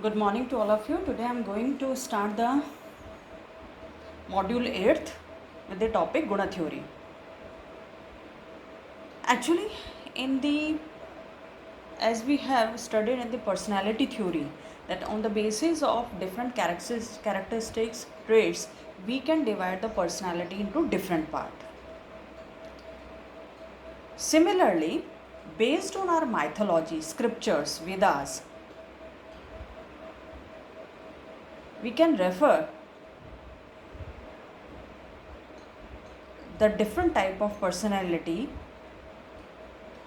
Good morning to all of you. Today I am going to start the module 8th with the topic Guna theory. Actually, as we have studied in the personality theory, that on the basis of different characteristics, traits, we can divide the personality into different parts. Similarly, based on our mythology, scriptures, Vedas, we can refer the different type of personality,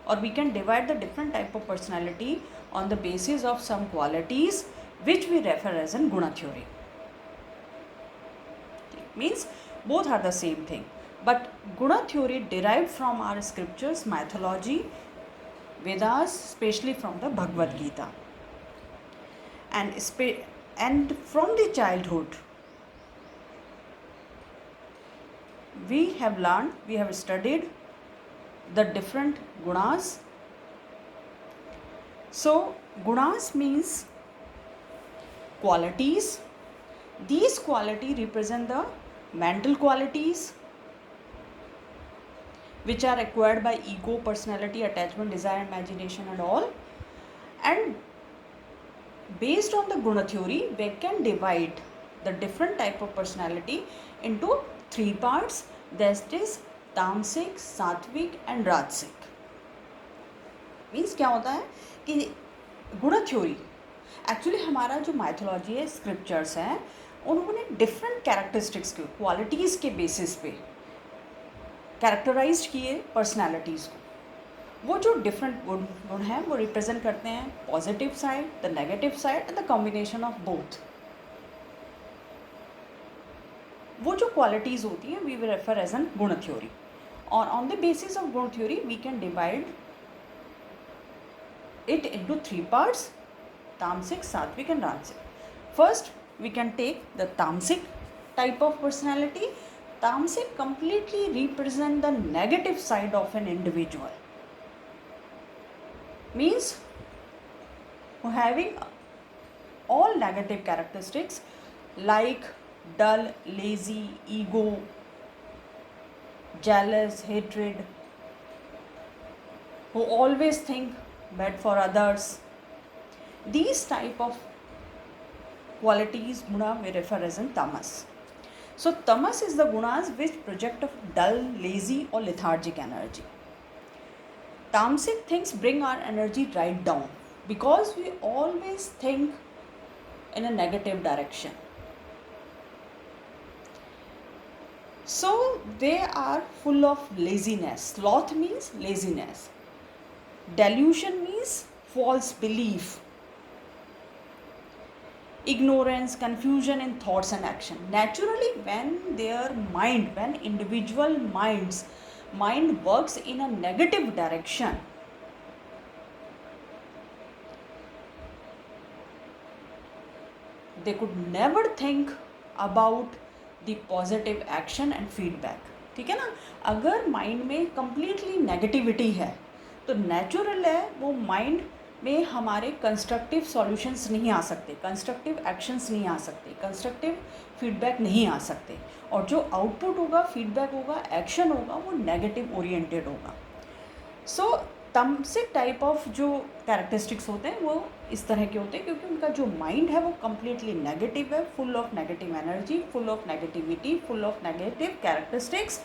or we can divide the different type of personality on the basis of some qualities which we refer as in Guna theory. It means both are the same thing, but Guna theory derived from our scriptures, mythology, Vedas, especially from the Bhagavad Gita, and from the childhood we have learned, we have studied the different gunas. So gunas means qualities. These qualities represent the mental qualities which are acquired by ego, personality, attachment, desire, imagination and all. And based on the Guna theory, we can divide the different type of personality into three parts, that is तामसिक, सात्विक and राजसिक. Means क्या होता है कि गुण theory actually हमारा जो माइथोलॉजी है, स्क्रिप्चर्स हैं, उन्होंने डिफरेंट कैरेक्टरिस्टिक्स के क्वालिटीज़ के बेसिस पे कैरेक्टराइज किए पर्सनालिटीज़ को. वो जो डिफरेंट गुण हैं वो रिप्रेजेंट करते हैं positive side, the negative side and the combination of both. वो जो क्वालिटीज़ होती हैं we will refer as an guna theory. और on the basis of guna theory we can divide it into three parts: tamasic, sattvic and rajasic. First we can take the tamasic type of personality. Tamasic completely represent the negative side of an individual, means who having all negative characteristics like dull, lazy, ego, jealous, hatred, who always think bad for others. These type of qualities guna we refer as in tamas. So tamas is the gunas which project of dull, lazy or lethargic energy. Tamasic things bring our energy right down because we always think in a negative direction. So they are full of laziness. Sloth means laziness. Delusion means false belief. Ignorance, confusion in thoughts and action. Naturally, when individual mind works in a negative direction, they could never think about the positive action and feedback. ठीक है ना. अगर mind में completely negativity है तो natural है वो mind में हमारे कंस्ट्रक्टिव सॉल्यूशंस नहीं आ सकते, कंस्ट्रक्टिव एक्शंस नहीं आ सकते, कंस्ट्रक्टिव फीडबैक नहीं आ सकते, और जो आउटपुट होगा, फीडबैक होगा, एक्शन होगा, वो नेगेटिव ओरिएंटेड होगा. सो तामसिक टाइप ऑफ जो कैरेक्टरिस्टिक्स होते हैं वो इस तरह के होते हैं क्योंकि उनका जो माइंड है वो कम्प्लीटली नेगेटिव है, full of negative energy, full of negativity, full of negative characteristics.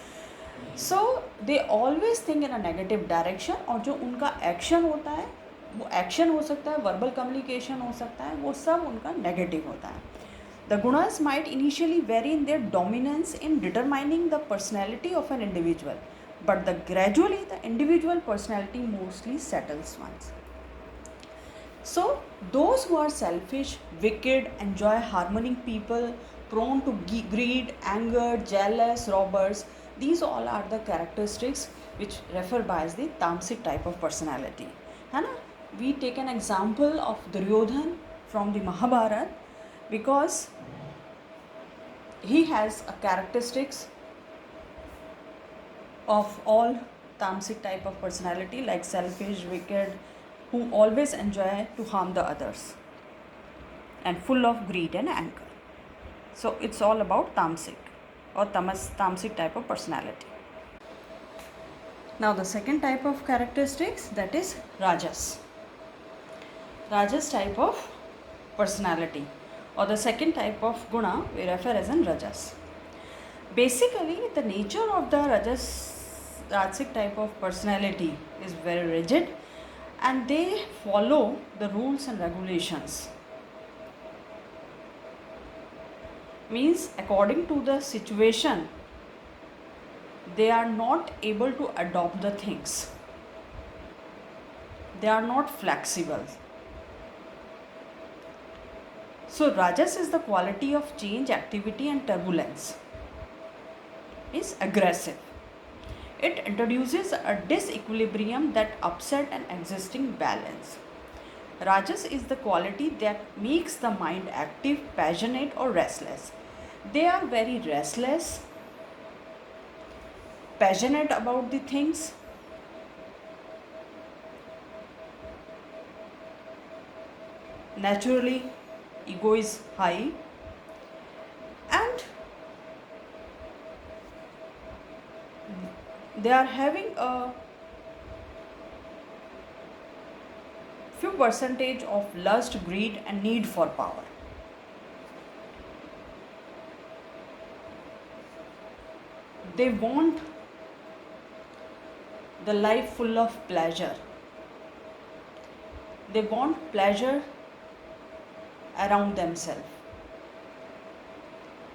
So they always think in a negative direction. और जो उनका एक्शन होता है वो एक्शन हो सकता है, वर्बल कम्युनिकेशन हो सकता है, वो सब उनका नेगेटिव होता है. The gunas might initially very in their dominance in determining the personality of an individual, but gradually the individual personality mostly settles once. So those who are selfish, wicked, enjoy harming people, prone to greed, anger, jealous, robbers, these all are the characteristics which refer by as the tamasic type of personality. है ना. We take an example of Duryodhan from the Mahabharata because he has a characteristics of all tamasic type of personality like selfish, wicked, who always enjoy to harm the others. and full of greed and anger. So it's all about tamasic or tamasic type of personality. Now the second type of characteristics, that is Rajas. Rajas type of personality, or the second type of guna we refer as an Rajas. Basically, the nature of the Rajasic type of personality is very rigid, and they follow the rules and regulations. Means according to the situation, they are not able to adopt the things. They are not flexible. So Rajas is the quality of change, activity and turbulence. Is aggressive. It introduces a disequilibrium that upset an existing balance. Rajas is the quality that makes the mind active, passionate or restless. They are very restless, passionate about the things, naturally ego is high, and they are having a few percentage of lust, greed and need for power. They want the life full of pleasure. They want pleasure around themselves,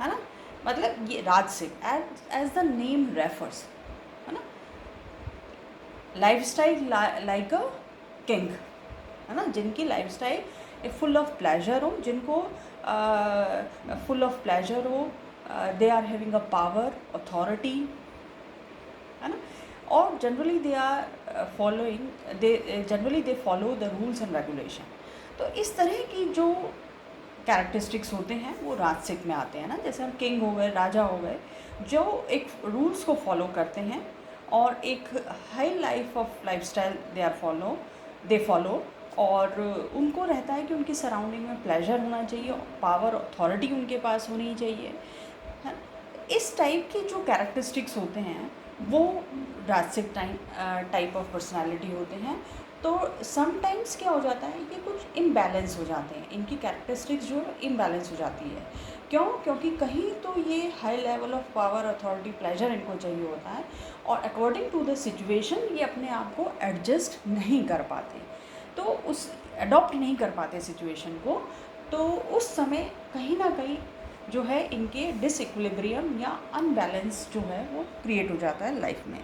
है ना. मतलब ये राजसिक as the name refers, है ना, lifestyle like a king, है ना, जिनकी लाइफस्टाइल फुल ऑफ प्लेजर हो, जिनको फुल ऑफ प्लेजर हो, they are having a power, authority, है ना, और generally they are generally they follow the rules and regulation. तो इस तरह की जो कैरेक्टरिस्टिक्स होते हैं वो राजसिक में आते हैं ना. जैसे हम किंग हो गए, राजा हो गए, जो एक रूल्स को फॉलो करते हैं और एक high life of lifestyle they follow, और उनको रहता है कि उनकी सराउंडिंग में प्लेजर होना चाहिए, पावर अथॉरिटी उनके पास होनी चाहिए, है. इस टाइप के जो कैरेक्टरिस्टिक्स होते हैं वो राजसिक टाइप ऑफ पर्सनालिटी होते हैं. तो समटाइम्स क्या हो जाता है कि कुछ इम्बैलेंस हो जाते हैं, इनकी कैरेक्टरिस्टिक्स जो इम्बैलेंस हो जाती है. क्यों? क्योंकि कहीं तो ये high level of power, authority, pleasure इनको चाहिए होता है, और अकॉर्डिंग टू द सिचुएशन ये अपने आप को एडजस्ट नहीं कर पाते, तो उस अडॉप्ट नहीं कर पाते सिचुएशन को. तो उस समय कहीं ना कहीं जो है इनके डिसइक्विलिब्रियम या अनबैलेंस जो है वो क्रिएट हो जाता है लाइफ में.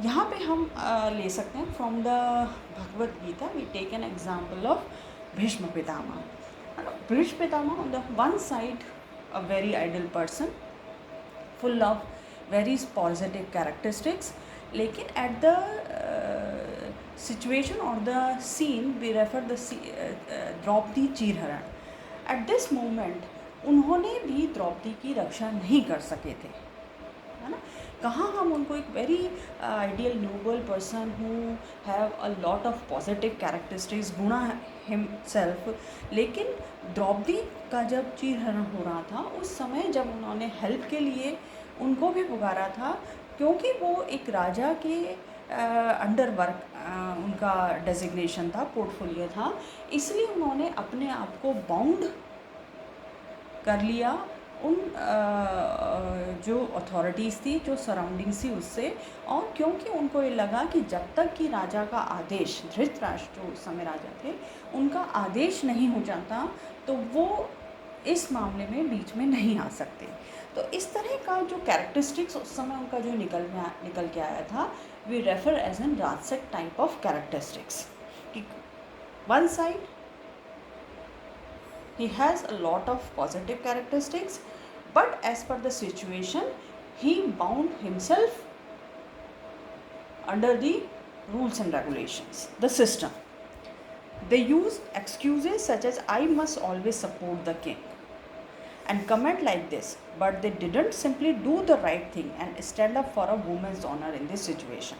यहाँ पे हम ले सकते हैं from the Bhagavad Gita. We take an example of Bhishma Pitamah. Bhishma Pitamah on the one side a very ideal person, full of very positive characteristics, लेकिन एट द सिचुएशन और the scene we refer the Draupadi Chirharan. At this moment उन्होंने भी द्रौपदी की रक्षा नहीं कर सके थे, है ना. कहाँ हम उनको एक very ideal Nobel person who have a lot of positive characteristics, गुणा हिमसेल्फ, लेकिन द्रौपदी का जब चीरहरण हो रहा था उस समय जब उन्होंने हेल्प के लिए उनको भी पुकारा था, क्योंकि वो एक राजा के अंडर वर्क उनका डेजिग्नेशन था, पोर्टफोलियो था, इसलिए उन्होंने अपने आप को बाउंड कर लिया उन जो अथॉरिटीज़ थी, जो सराउंडिंग्स थी उससे. और क्योंकि उनको ये लगा कि जब तक कि राजा का आदेश, धृतराष्ट्र जो उस समय राजा थे, उनका आदेश नहीं हो जाता तो वो इस मामले में बीच में नहीं आ सकते. तो इस तरह का जो कैरेक्टरिस्टिक्स उस समय उनका जो निकल के आया था, वी रेफर एज एन राजसिक type of characteristics. One side he has a lot of positive characteristics, but as per the situation he bound himself under the rules and regulations, the system. They used excuses such as I must always support the king and comment like this, but they didn't simply do the right thing and stand up for a woman's honor in this situation.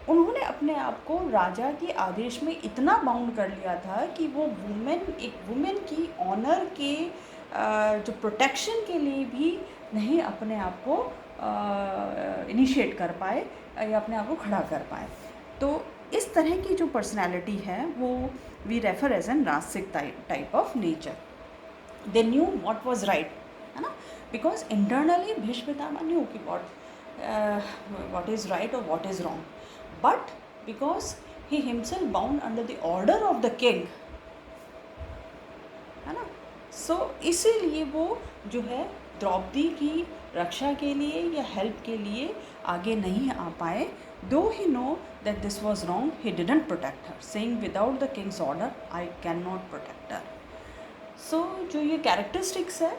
उन्होंने अपने आप को राजा के आदेश में इतना bound कर लिया था कि वो एक वुमेन की ऑनर के जो प्रोटेक्शन के लिए भी नहीं अपने आप को इनिशिएट कर पाए या अपने आप को खड़ा कर पाए। तो इस तरह की जो पर्सनैलिटी है वो वी रेफर एज एन राजसिक type of nature. They knew what was right, है ना, because internally Bhishma Pitamah new कि what is right or what is wrong, but because he himself bound under the order of the king, है ना, सो इसीलिए वो जो है द्रौपदी की रक्षा के लिए या हेल्प के लिए आगे नहीं आ पाए। Though he know that this was wrong, he didn't protect her, saying without the king's order I can not protect her. So जो ये कैरेक्टरिस्टिक्स है,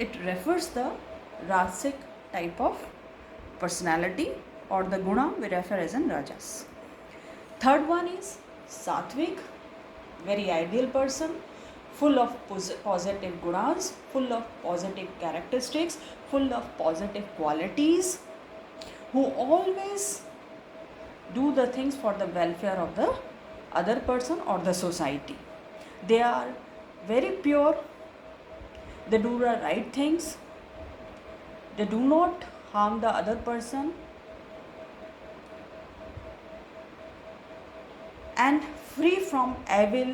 it refers the Rajasic type of personality or the guna we refer as in rajas. Third one is sattvic, very ideal person, full of positive gunas, full of positive characteristics, full of positive qualities, who always do the things for the welfare of the other person or the society. They are very pure, they do the right things, they do not harm the other person, and free from evil,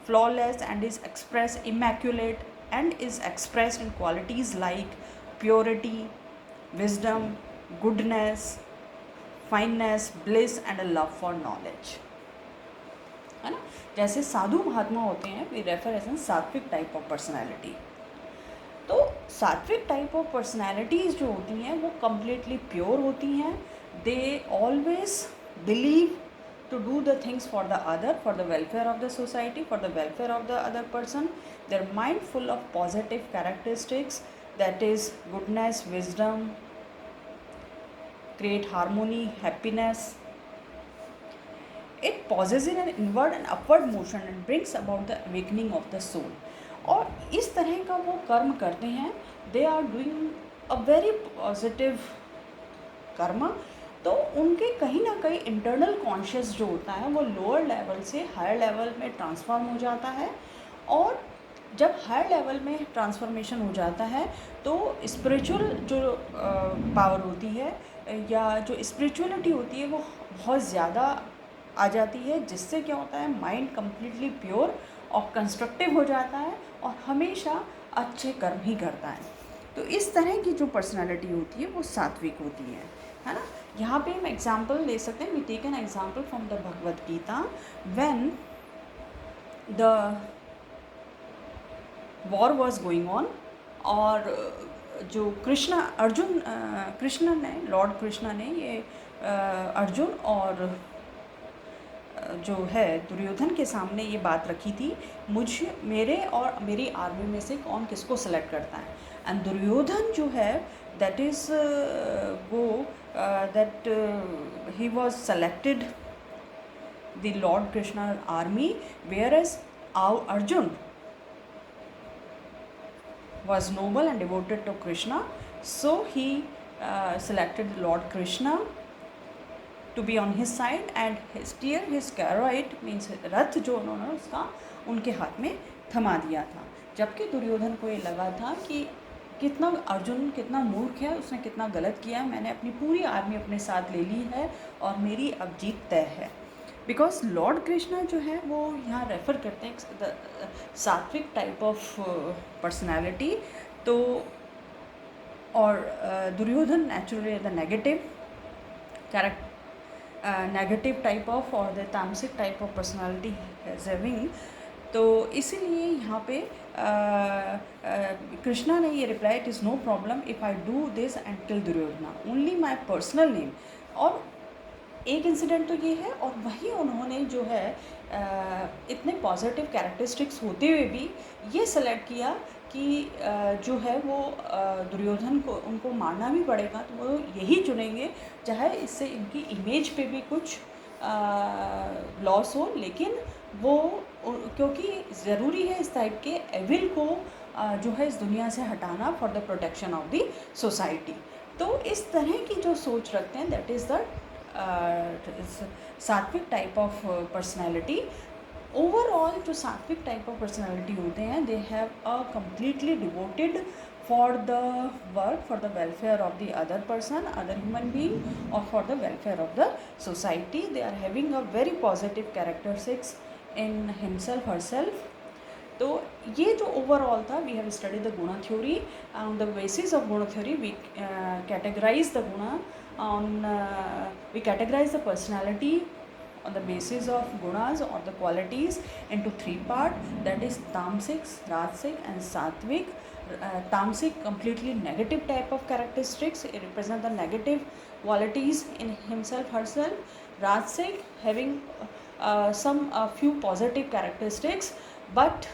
flawless, and is expressed immaculate, and is expressed in qualities like purity, wisdom, goodness, fineness, bliss, and a love for knowledge, है ना। जैसे साधु महात्मा होते हैं, we refer as N सात्विक type of personality. तो सात्विक type of personalities जो होती हैं वो कम्प्लीटली प्योर होती हैं। They always believe to do the things for the other, for the welfare of the society, for the welfare of the other person. Their mind full of positive characteristics, that is goodness, wisdom, create harmony, happiness. It pauses in an inward and upward motion and brings about the awakening of the soul. और इस तरह का वो कर्म करते हैं, they are doing a very positive karma. तो उनके कहीं ना कहीं इंटरनल कॉन्शियस जो होता है वो लोअर लेवल से हायर लेवल में ट्रांसफॉर्म हो जाता है, और जब हायर लेवल में ट्रांसफॉर्मेशन हो जाता है तो स्पिरिचुअल जो पावर होती है या जो स्पिरिचुअलिटी होती है वो बहुत ज़्यादा आ जाती है, जिससे क्या होता है माइंड कम्प्लीटली प्योर और कंस्ट्रक्टिव हो जाता है और हमेशा अच्छे कर्म ही करता है। तो इस तरह की जो पर्सनालिटी होती है वो सात्विक होती है ना। यहाँ पे हम एग्जाम्पल ले सकते हैं, we take an example from the Bhagavad Gita, when the war was going on, और जो कृष्ण ने लॉर्ड कृष्ण ने ये अर्जुन और जो है दुर्योधन के सामने ये बात रखी थी, मेरे और मेरी आर्मी में से कौन किसको सेलेक्ट करता है। एंड दुर्योधन जो है that is that he was selected the Lord Krishna army, whereas Arjun was noble and devoted to Krishna, so he selected Lord Krishna to be on his side and steer his chariot, means रथ जो उन्होंने उसका उनके हाथ में थमा दिया था। जबकि दुर्योधन को ये लगा था कि अर्जुन कितना मूर्ख है, उसने कितना गलत किया, मैंने अपनी पूरी आर्मी अपने साथ ले ली है और मेरी अब जीत तय है। बिकॉज लॉर्ड कृष्णा जो है वो यहाँ रेफ़र करते हैं the Sattvic type of personality. तो और Duryodhan naturally the negative type of और the tamasic type of personality has having. तो इसीलिए यहाँ पे कृष्णा ने ये reply, it is no problem if I do this and kill Duryodhana, only my personal name. और एक इंसिडेंट तो ये है, और वही उन्होंने जो है इतने पॉजिटिव कैरेक्टरिस्टिक्स होते हुए भी ये सेलेक्ट किया कि जो है वो दुर्योधन को उनको मारना भी पड़ेगा तो वो यही चुनेंगे, चाहे इससे इनकी इमेज पे भी कुछ लॉस हो, लेकिन वो क्योंकि ज़रूरी है इस टाइप के एविल को जो है इस दुनिया से हटाना for the protection of the society. तो इस तरह की जो सोच रखते हैं that is the Sattvic type of personality, overall जो सात्विक टाइप ऑफ पर्सनैलिटी होते हैं, they have a completely devoted for the work, for the welfare of the other person, other human being, और for the welfare of the society. They are having a very positive characteristics in himself herself. तो ये जो overall था, we have studied the गुणा theory. On the basis of गुणा theory we categorise the गुणा on we categorize the personality on the basis of gunas or the qualities into three part, that is tamasic, rajasic and sattvic. Tamasic, completely negative type of characteristics, it represent the negative qualities in himself herself. Rajasic, having some few positive characteristics, but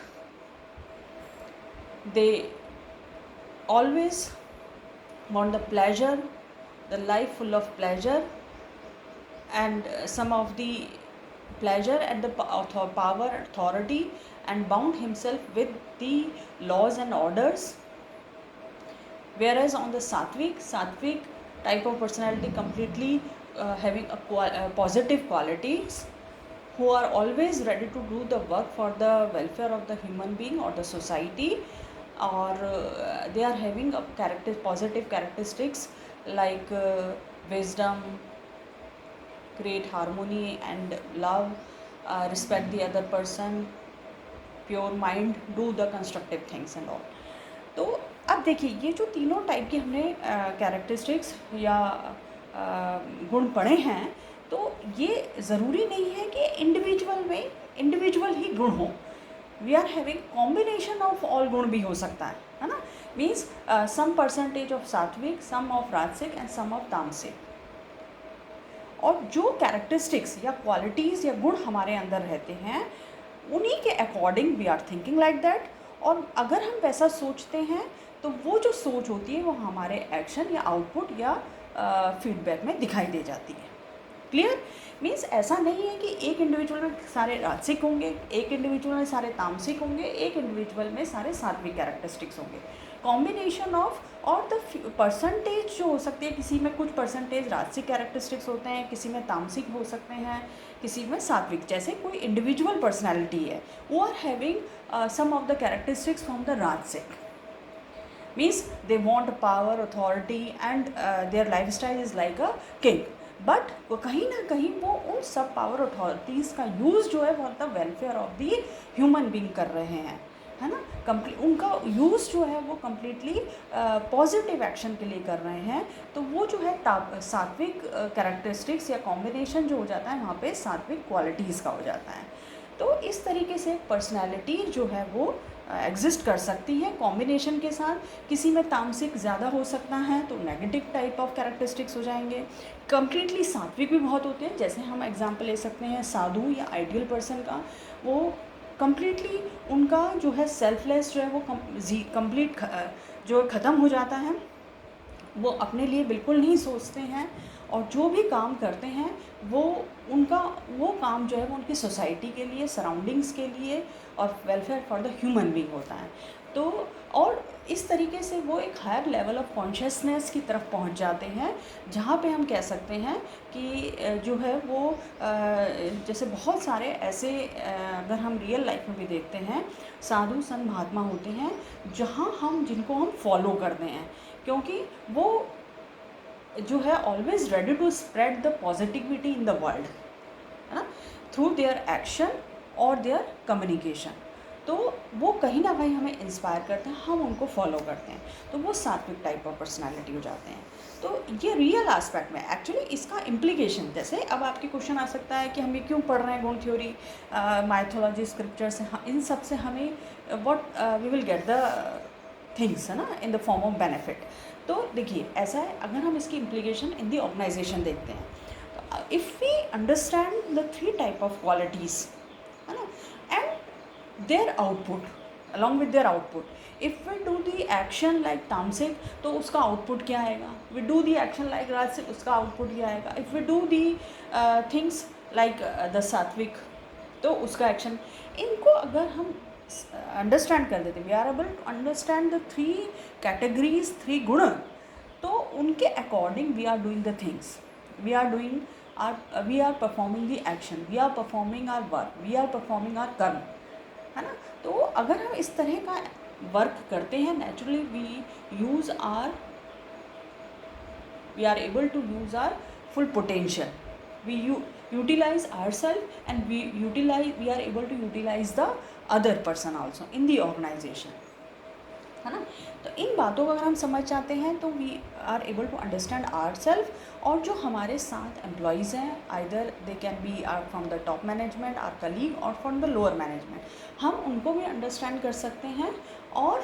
they always want the pleasure, the life full of pleasure, and some of the pleasure and the power, authority, and bound himself with the laws and orders. Whereas on the sattvic type of personality, completely having a positive qualities, who are always ready to do the work for the welfare of the human being or the society, or they are having a positive characteristics like wisdom, create harmony and love, respect the other person, pure mind, do the constructive things and all. तो अब देखिए, ये जो तीनों type की हमने characteristics या गुण पढ़े हैं, तो ये ज़रूरी नहीं है कि इंडिविजुअल ही गुण हो. We are having combination of all guna भी हो सकता है ना. मीन्स सम परसेंटेज ऑफ सात्विक, सम ऑफ राजसिक एंड सम ऑफ तामसिक. और जो कैरेक्टरिस्टिक्स या क्वालिटीज़ या गुण हमारे अंदर रहते हैं, उन्हीं के according we are thinking like that. और अगर हम वैसा सोचते हैं, तो वो जो सोच होती है वो हमारे एक्शन या आउटपुट या फीडबैक में दिखाई दे जाती है. क्लियर? मीन्स ऐसा नहीं है कि एक इंडिविजुअल में सारे राजसिक होंगे, एक इंडिविजुअल में सारे तामसिक होंगे, एक इंडिविजुअल में सारे सात्विक कैरेक्टरिस्टिक्स होंगे. कॉम्बिनेशन ऑफ, और द परसेंटेज जो हो सकती है, किसी में कुछ परसेंटेज राजसिक कैरेक्टरिस्टिक्स होते हैं, किसी में तामसिक हो सकते हैं, किसी में सात्विक. जैसे कोई इंडिविजुअल पर्सनैलिटी है, वो are having some of the characteristics from the Rajasic. Means they want power, authority, and their life style is like a king. But वो कहीं ना कहीं वो उन सब पावर अथॉरिटीज़ का यूज़ जो है वो the welfare of the human being कर रहे हैं, है ना. उनका यूज़ जो है वो कम्प्लीटली पॉजिटिव एक्शन के लिए कर रहे हैं. तो वो जो है सात्विक कैरेक्टरिस्टिक्स या कॉम्बिनेशन जो हो जाता है, वहाँ पे सात्विक क्वालिटीज़ का हो जाता है. तो इस तरीके से पर्सनैलिटी जो है वो एग्जिस्ट कर सकती है कॉम्बिनेशन के साथ. किसी में तामसिक ज़्यादा हो सकता है तो नेगेटिव टाइप ऑफ कैरेक्टरिस्टिक्स हो जाएंगे. कम्प्लीटली सात्विक भी बहुत होते हैं. जैसे हम एग्जांपल ले सकते हैं साधु या आइडियल पर्सन का. वो कम्प्लीटली उनका जो है सेल्फलेस जो है वो कम्प्लीट जो ख़त्म हो जाता है. वो अपने लिए बिल्कुल नहीं सोचते हैं, और जो भी काम करते हैं वो काम जो है वो उनकी सोसाइटी के लिए, सराउंडिंग्स के लिए, और welfare for the human being होता है. तो और इस तरीके से वो एक हायर लेवल ऑफ कॉन्शियसनेस की तरफ पहुंच जाते हैं, जहाँ पे हम कह सकते हैं कि जो है वो जैसे बहुत सारे ऐसे अगर हम रियल लाइफ में भी देखते हैं, साधु संत महात्मा होते हैं जिनको हम फॉलो करते हैं, क्योंकि वो जो है always ready to spread the positivity in the world, है ना, थ्रू देयर एक्शन और देयर कम्युनिकेशन. तो वो कहीं ना कहीं हमें इंस्पायर करते हैं, हम उनको फॉलो करते हैं. तो वो सात्विक टाइप ऑफ पर्सनालिटी हो जाते हैं. तो ये रियल एस्पेक्ट में एक्चुअली इसका इम्प्लीकेशन, जैसे अब आपके क्वेश्चन आ सकता है कि हम ये क्यों पढ़ रहे हैं गुण थ्योरी, माइथोलॉजी, स्क्रिप्चर से, इन सब से हमें what we will get the things, है ना, in the form of benefit. तो देखिए ऐसा है, अगर हम इसकी इम्प्लीकेशन इन दी ऑर्गेनाइजेशन देखते हैं, तो if we understand the three type of qualities, है ना, and their output, along with their output, if we do the action like tamasic, तो उसका आउटपुट क्या आएगा. We do the action like rajasic, उसका आउटपुट क्या आएगा. If we do the things like the sattvic, तो उसका एक्शन. इनको अगर हम अंडरस्टैंड कर देते, we are able to understand the three categories, three guna, तो उनके according we are doing the things, we are doing we are performing the action, we are performing our work, we are performing our karma, है ना। तो अगर हम इस तरह का वर्क करते हैं, naturally we are able to use our full potential, we utilize ourselves and we are able to utilize the other person also in the organization, है ना। तो इन बातों को अगर हम समझ जाते हैं तो we are able to understand our self, और जो हमारे साथ एम्प्लॉयज़ हैं, either they can be or from the top management, or colleague, और फ्रॉम द लोअर मैनेजमेंट, हम उनको भी अंडरस्टैंड कर सकते हैं और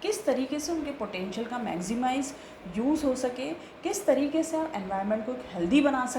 किस तरीके से उनके पोटेंशियल का मैक्सिमाइज यूज़ हो सके, किस तरीके से हम एनवायरनमेंट को हेल्दी बना सकते